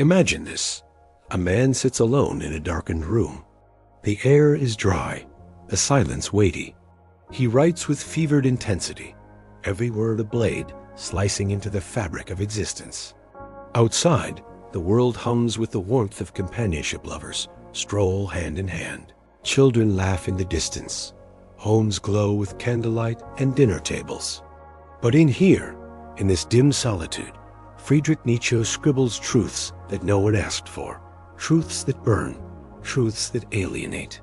Imagine this. A man sits alone in a darkened room. The air is dry, the silence weighty. He writes with fevered intensity, every word a blade slicing into the fabric of existence. Outside, the world hums with the warmth of companionship lovers stroll hand in hand. Children laugh in the distance. Homes glow with candlelight and dinner tables. But in here, in this dim solitude, Friedrich Nietzsche scribbles truths that no one asked for, truths that burn, truths that alienate.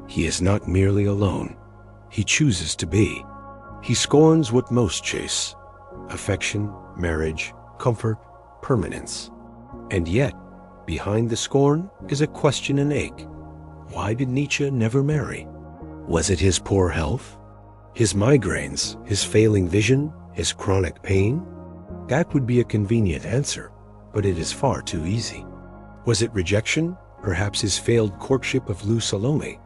He is not merely alone. He chooses to be. He scorns what most chase: affection, marriage, comfort, permanence. And yet, behind the scorn is a question and ache. Why did Nietzsche never marry? Was it his poor health? His migraines, his failing vision, his chronic pain? That would be a convenient answer, but it is far too easy. Was it rejection? Perhaps his failed courtship of Lou Salome,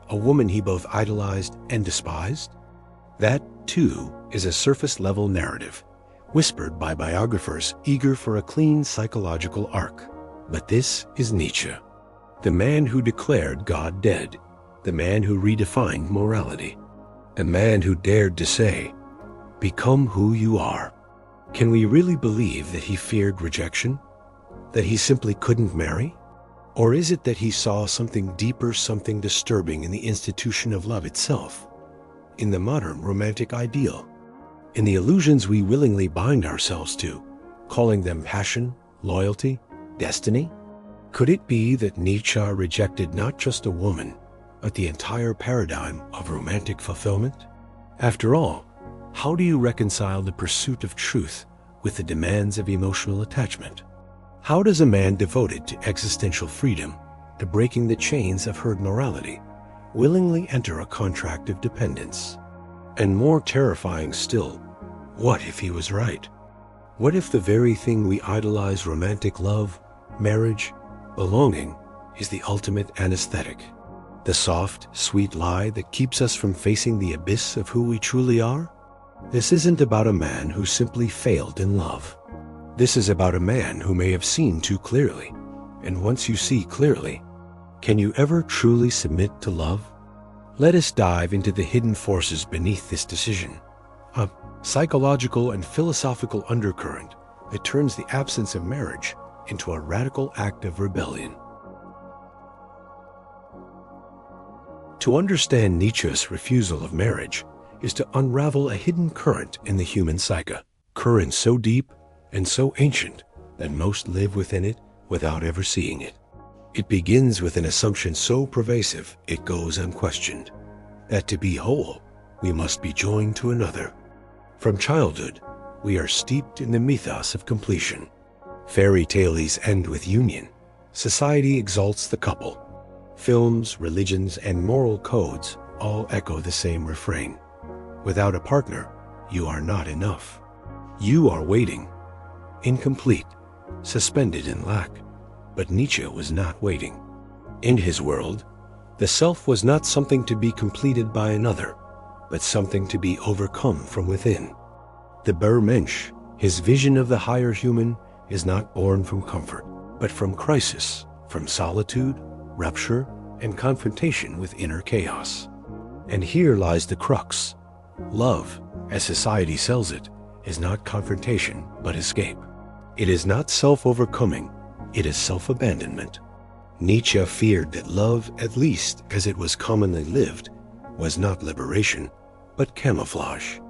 a woman he both idolized and despised? That, too, is a surface-level narrative, whispered by biographers eager for a clean psychological arc. But this is Nietzsche, the man who declared God dead, the man who redefined morality, a man who dared to say, "Become who you are." Can we really believe that he feared rejection? That he simply couldn't marry? Or is it that he saw something deeper, something disturbing in the institution of love itself, in the modern romantic ideal, in the illusions we willingly bind ourselves to, calling them passion, loyalty, destiny? Could it be that Nietzsche rejected not just a woman, but the entire paradigm of romantic fulfillment? After all, how do you reconcile the pursuit of truth with the demands of emotional attachment? How does a man devoted to existential freedom, to breaking the chains of herd morality, willingly enter a contract of dependence? And more terrifying still, what if he was right? What if the very thing we idolize, romantic love, marriage, belonging, is the ultimate anesthetic? The soft, sweet lie that keeps us from facing the abyss of who we truly are? This isn't about a man who simply failed in love. This is about a man who may have seen too clearly. And once you see clearly, can you ever truly submit to love? Let us dive into the hidden forces beneath this decision, a psychological and philosophical undercurrent that turns the absence of marriage into a radical act of rebellion. To understand Nietzsche's refusal of marriage is to unravel a hidden current in the human psyche, current so deep and so ancient that most live within it without ever seeing it. It begins with an assumption so pervasive it goes unquestioned, that to be whole, we must be joined to another. From childhood, we are steeped in the mythos of completion. Fairy tales end with union. Society exalts the couple. Films, religions, and moral codes all echo the same refrain. Without a partner, you are not enough. You are waiting, incomplete, suspended in lack. But Nietzsche was not waiting. In his world, the self was not something to be completed by another, but something to be overcome from within. The Übermensch, his vision of the higher human, is not born from comfort, but from crisis, from solitude, rupture, and confrontation with inner chaos. And here lies the crux. Love, as society sells it, is not confrontation, but escape. It is not self-overcoming, it is self-abandonment. Nietzsche feared that love, at least as it was commonly lived, was not liberation, but camouflage.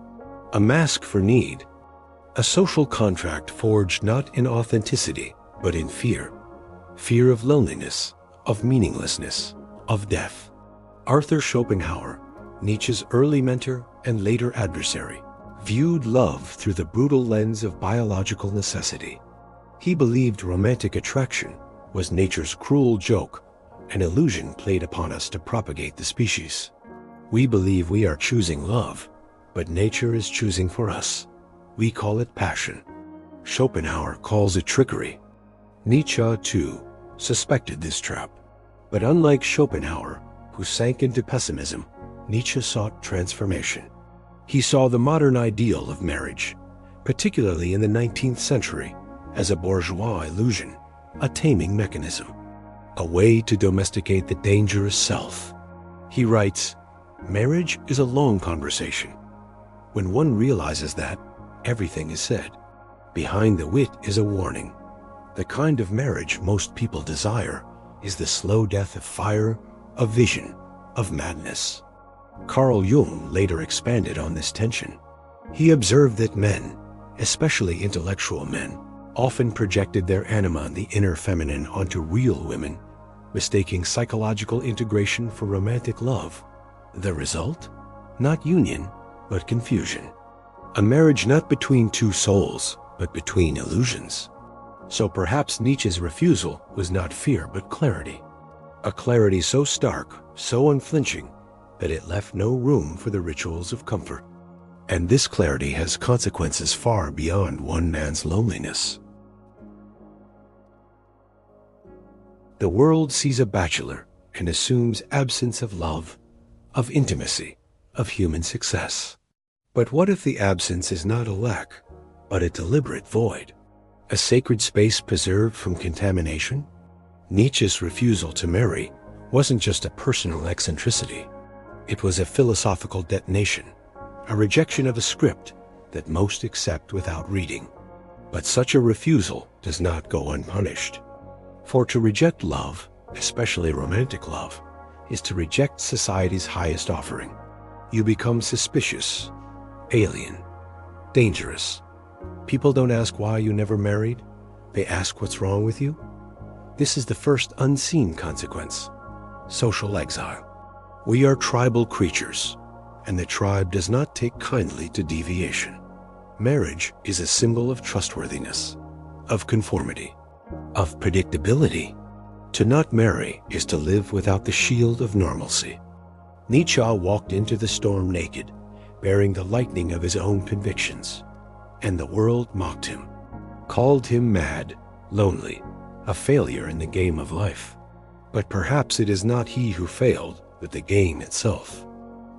A mask for need, a social contract forged not in authenticity, but in fear. Fear of loneliness, of meaninglessness, of death. Arthur Schopenhauer, Nietzsche's early mentor and later adversary, viewed love through the brutal lens of biological necessity. He believed romantic attraction was nature's cruel joke, an illusion played upon us to propagate the species. We believe we are choosing love, but nature is choosing for us. We call it passion. Schopenhauer calls it trickery. Nietzsche, too, suspected this trap. But unlike Schopenhauer, who sank into pessimism, Nietzsche sought transformation. He saw the modern ideal of marriage, particularly in the 19th century, as a bourgeois illusion, a taming mechanism, a way to domesticate the dangerous self. He writes, "Marriage is a long conversation. When one realizes that, everything is said. Behind the wit is a warning. The kind of marriage most people desire is the slow death of fire, of vision, of madness." Carl Jung later expanded on this tension. He observed that men, especially intellectual men, often projected their anima, the inner feminine, onto real women, mistaking psychological integration for romantic love. The result? Not union, but confusion. A marriage not between two souls, but between illusions. So perhaps Nietzsche's refusal was not fear, but clarity. A clarity so stark, so unflinching, that it left no room for the rituals of comfort. And this clarity has consequences far beyond one man's loneliness. The world sees a bachelor and assumes absence of love, of intimacy, of human success. But what if the absence is not a lack, but a deliberate void? A sacred space preserved from contamination? Nietzsche's refusal to marry wasn't just a personal eccentricity. It was a philosophical detonation, a rejection of a script that most accept without reading. But such a refusal does not go unpunished. For to reject love, especially romantic love, is to reject society's highest offering. You become suspicious, alien, dangerous. People don't ask why you never married. They ask what's wrong with you. This is the first unseen consequence: social exile. We are tribal creatures, and the tribe does not take kindly to deviation. Marriage is a symbol of trustworthiness, of conformity, of predictability. To not marry is to live without the shield of normalcy. Nietzsche walked into the storm naked, bearing the lightning of his own convictions, and the world mocked him, called him mad, lonely, a failure in the game of life. But perhaps it is not he who failed, but the game itself.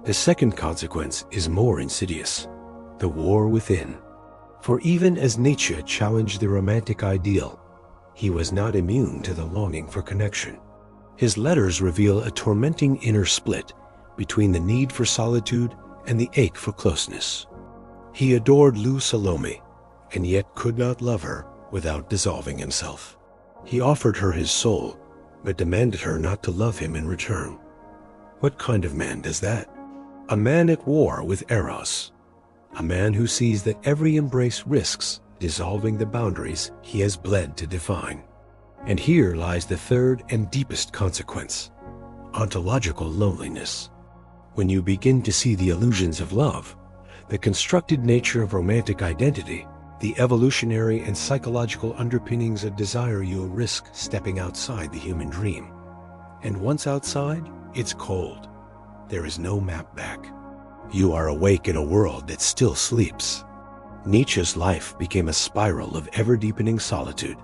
The second consequence is more insidious: the war within. For even as Nietzsche challenged the romantic ideal, he was not immune to the longing for connection. His letters reveal a tormenting inner split between the need for solitude and the ache for closeness. He adored Lou Salome, and yet could not love her without dissolving himself. He offered her his soul, but demanded her not to love him in return. What kind of man does that? A man at war with Eros. A man who sees that every embrace risks dissolving the boundaries he has bled to define. And here lies the third and deepest consequence: ontological loneliness. When you begin to see the illusions of love, the constructed nature of romantic identity, the evolutionary and psychological underpinnings of desire, you risk stepping outside the human dream. And once outside, it's cold. There is no map back. You are awake in a world that still sleeps. Nietzsche's life became a spiral of ever-deepening solitude,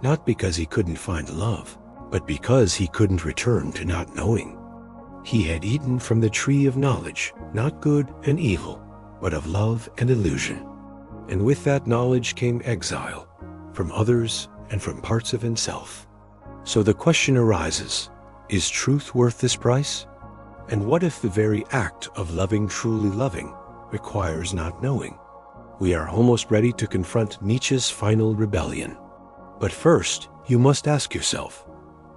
not because he couldn't find love, but because he couldn't return to not knowing. He had eaten from the tree of knowledge, not good and evil, but of love and illusion. And with that knowledge came exile, from others and from parts of himself. So the question arises, is truth worth this price? And what if the very act of loving truly loving requires not knowing? We are almost ready to confront Nietzsche's final rebellion. But first, you must ask yourself,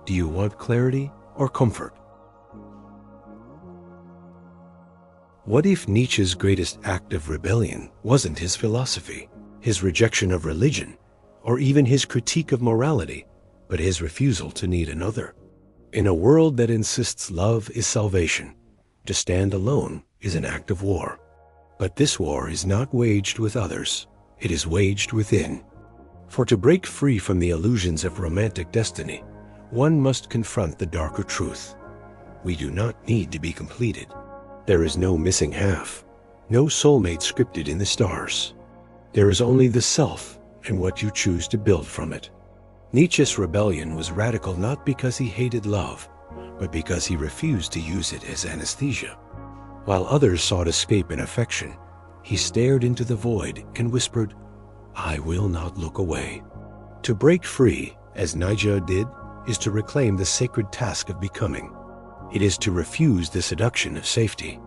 do you want clarity or comfort? What if Nietzsche's greatest act of rebellion wasn't his philosophy, his rejection of religion, or even his critique of morality, but his refusal to need another? In a world that insists love is salvation, to stand alone is an act of war. But this war is not waged with others, it is waged within. For to break free from the illusions of romantic destiny, one must confront the darker truth. We do not need to be completed. There is no missing half, no soulmate scripted in the stars. There is only the self and what you choose to build from it. Nietzsche's rebellion was radical not because he hated love, but because he refused to use it as anesthesia. While others sought escape in affection, he stared into the void and whispered, "I will not look away." To break free, as Nietzsche did, is to reclaim the sacred task of becoming. It is to refuse the seduction of safety.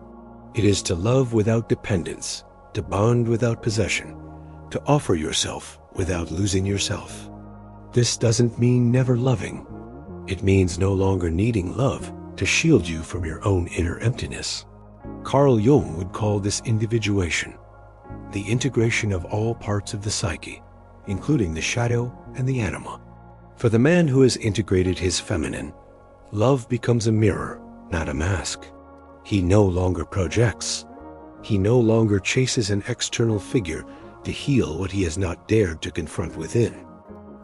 It is to love without dependence, to bond without possession, to offer yourself without losing yourself. This doesn't mean never loving. It means no longer needing love to shield you from your own inner emptiness. Carl Jung would call this individuation, the integration of all parts of the psyche, including the shadow and the anima. For the man who has integrated his feminine, love becomes a mirror, not a mask. He no longer projects. He no longer chases an external figure to heal what he has not dared to confront within.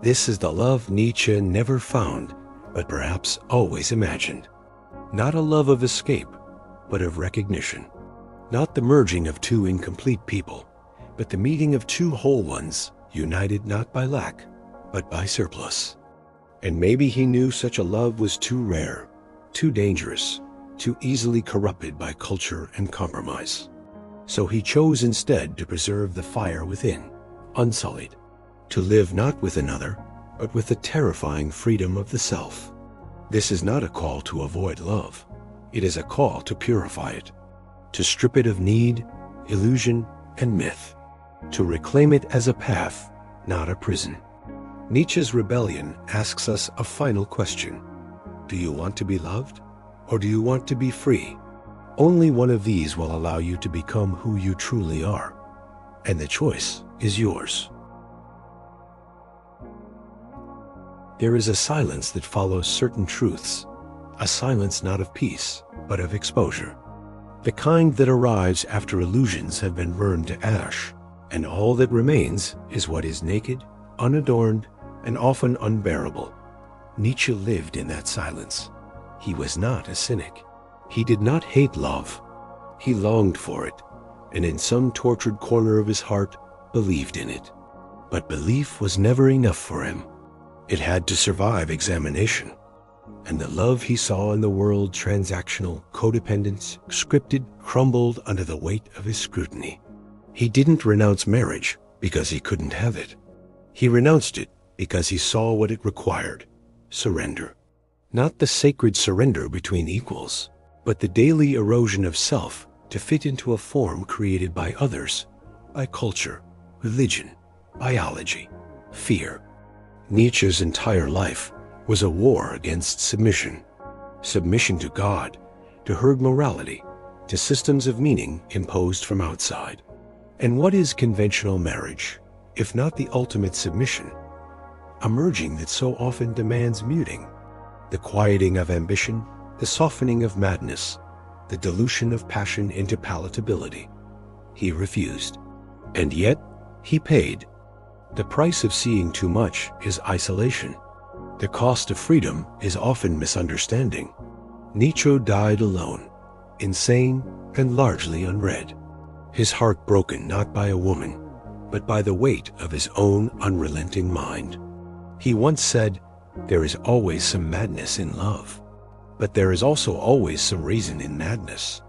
This is the love Nietzsche never found, but perhaps always imagined. Not a love of escape, but of recognition. Not the merging of two incomplete people, but the meeting of two whole ones, united not by lack, but by surplus. And maybe he knew such a love was too rare, too dangerous, too easily corrupted by culture and compromise. So he chose instead to preserve the fire within, unsullied, to live not with another, but with the terrifying freedom of the self. This is not a call to avoid love. It is a call to purify it, to strip it of need, illusion, and myth, to reclaim it as a path, not a prison. Nietzsche's rebellion asks us a final question. Do you want to be loved, or do you want to be free? Only one of these will allow you to become who you truly are, and the choice is yours. There is a silence that follows certain truths, a silence not of peace, but of exposure. The kind that arrives after illusions have been burned to ash, and all that remains is what is naked, unadorned, and often unbearable. Nietzsche lived in that silence. He was not a cynic. He did not hate love. He longed for it, and in some tortured corner of his heart, believed in it. But belief was never enough for him. It had to survive examination. And the love he saw in the world, transactional, codependent, scripted, crumbled under the weight of his scrutiny. He didn't renounce marriage because he couldn't have it. He renounced it because he saw what it required: surrender. Not the sacred surrender between equals, but the daily erosion of self to fit into a form created by others, by culture, religion, biology, fear. Nietzsche's entire life was a war against submission. Submission to God, to herd morality, to systems of meaning imposed from outside. And what is conventional marriage, if not the ultimate submission? A merging that so often demands muting, the quieting of ambition, the softening of madness, the dilution of passion into palatability. He refused. And yet, he paid. The price of seeing too much is isolation. The cost of freedom is often misunderstanding. Nietzsche died alone, insane and largely unread. His heart broken not by a woman, but by the weight of his own unrelenting mind. He once said, "There is always some madness in love, but there is also always some reason in madness."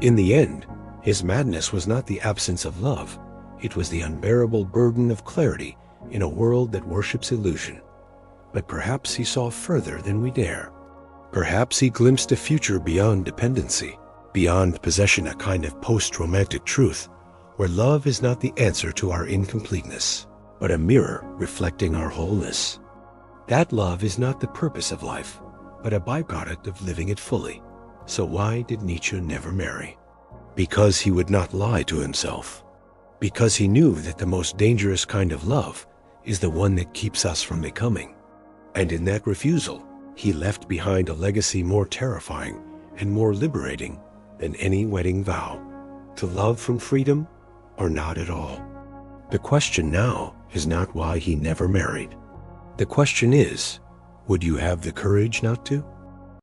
In the end, his madness was not the absence of love. It was the unbearable burden of clarity in a world that worships illusion. But perhaps he saw further than we dare. Perhaps he glimpsed a future beyond dependency, beyond possession, a kind of post-romantic truth, where love is not the answer to our incompleteness, but a mirror reflecting our wholeness. That love is not the purpose of life, but a byproduct of living it fully. So why did Nietzsche never marry? Because he would not lie to himself. Because he knew that the most dangerous kind of love is the one that keeps us from becoming. And in that refusal, he left behind a legacy more terrifying and more liberating than any wedding vow: to love from freedom or not at all. The question now is not why he never married. The question is, would you have the courage not to?